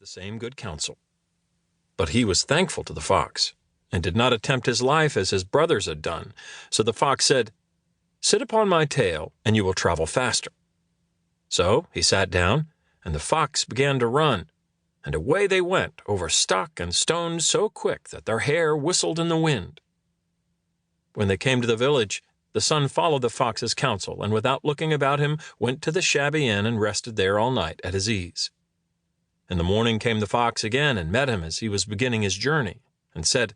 same good counsel. But he was thankful to the fox, and did not attempt his life as his brothers had done. So the fox said, "Sit upon my tail, and you will travel faster." So he sat down, and the fox began to run, and away they went over stock and stone so quick that their hair whistled in the wind. When they came to the village, the son followed the fox's counsel, and without looking about him went to the shabby inn and rested there all night at his ease. In the morning came the fox again and met him as he was beginning his journey, and said,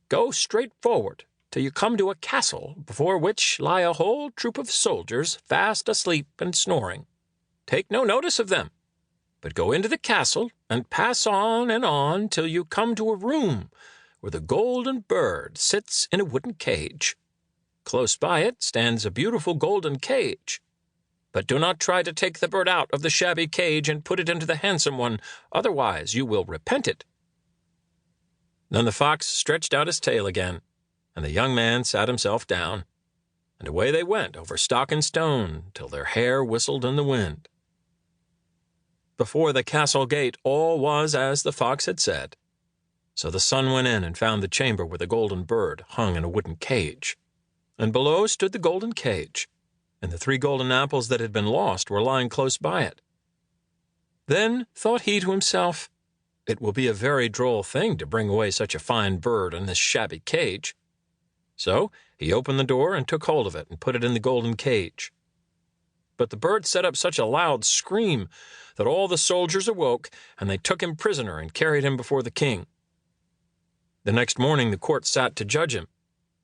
"Go straight forward till you come to a castle before which lie a whole troop of soldiers fast asleep and snoring. Take no notice of them, but go into the castle and pass on till you come to a room where the golden bird sits in a wooden cage. Close by it stands a beautiful golden cage. But do not try to take the bird out of the shabby cage and put it into the handsome one, otherwise you will repent it." Then the fox stretched out his tail again, and the young man sat himself down, and away they went over stock and stone till their hair whistled in the wind. Before the castle gate all was as the fox had said. So the son went in and found the chamber where the golden bird hung in a wooden cage, and below stood the golden cage, and the 3 golden apples that had been lost were lying close by it. Then thought he to himself, "It will be a very droll thing to bring away such a fine bird in this shabby cage." So he opened the door and took hold of it and put it in the golden cage. But the bird set up such a loud scream that all the soldiers awoke, and they took him prisoner and carried him before the king. The next morning the court sat to judge him,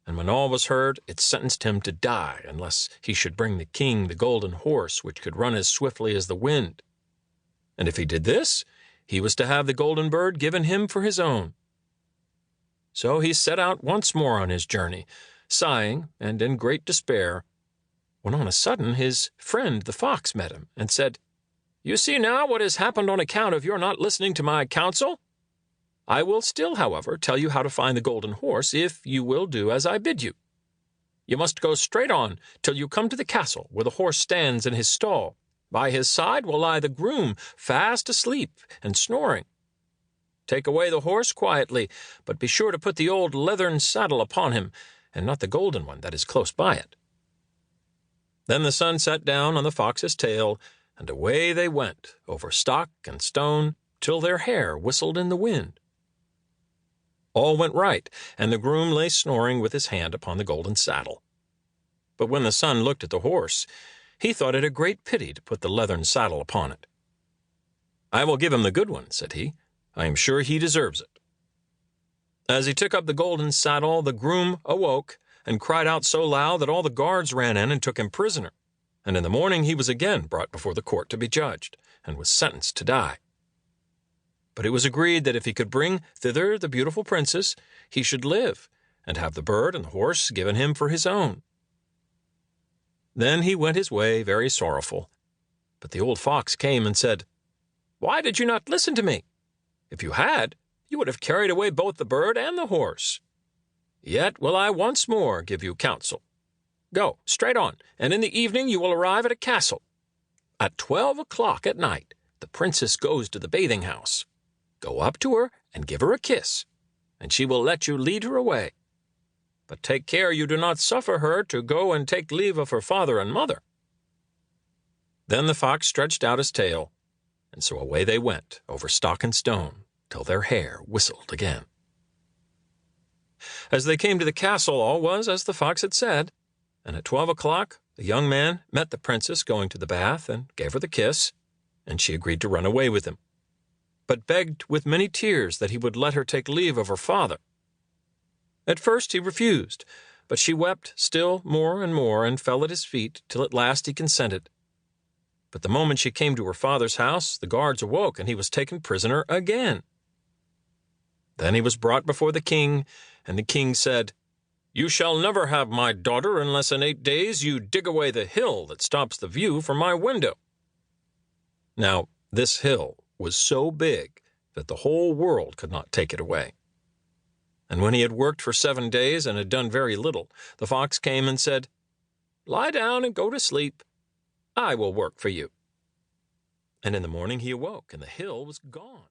and when all was heard, it sentenced him to die unless he should bring the king the golden horse which could run as swiftly as the wind. And if he did this, he was to have the golden bird given him for his own. So he set out once more on his journey, sighing and in great despair, when on a sudden his friend the fox met him, and said, "You see now what has happened on account of your not listening to my counsel? I will still, however, tell you how to find the golden horse, if you will do as I bid you. You must go straight on till you come to the castle, where the horse stands in his stall. By his side will lie the groom, fast asleep and snoring. Take away the horse quietly, but be sure to put the old leathern saddle upon him, and not the golden one that is close by it." Then the son sat down on the fox's tail, and away they went over stock and stone till their hair whistled in the wind. All went right, and the groom lay snoring with his hand upon the golden saddle. But when the son looked at the horse, he thought it a great pity to put the leathern saddle upon it. "I will give him the good one," said he. "I am sure he deserves it." As he took up the golden saddle, the groom awoke, and cried out so loud that all the guards ran in and took him prisoner, and in the morning he was again brought before the court to be judged, and was sentenced to die. But it was agreed that if he could bring thither the beautiful princess, he should live, and have the bird and the horse given him for his own. Then he went his way very sorrowful, but the old fox came and said, "Why did you not listen to me? If you had, you would have carried away both the bird and the horse. Yet will I once more give you counsel. Go straight on, and in the evening you will arrive at a castle. At 12 o'clock at night, the princess goes to the bathing house. Go up to her and give her a kiss, and she will let you lead her away. But take care you do not suffer her to go and take leave of her father and mother." Then the fox stretched out his tail, and so away they went over stock and stone till their hair whistled again. As they came to the castle, all was as the fox had said, and at 12 o'clock the young man met the princess going to the bath, and gave her the kiss, and she agreed to run away with him, but begged with many tears that he would let her take leave of her father. At first he refused, but she wept still more and more, and fell at his feet, till at last he consented. But the moment she came to her father's house, the guards awoke, and he was taken prisoner again. Then he was brought before the king, and the king said, "You shall never have my daughter unless in 8 days you dig away the hill that stops the view from my window." Now this hill was so big that the whole world could not take it away. And when he had worked for 7 days and had done very little, the fox came and said, "Lie down and go to sleep. I will work for you." And in the morning he awoke, and the hill was gone.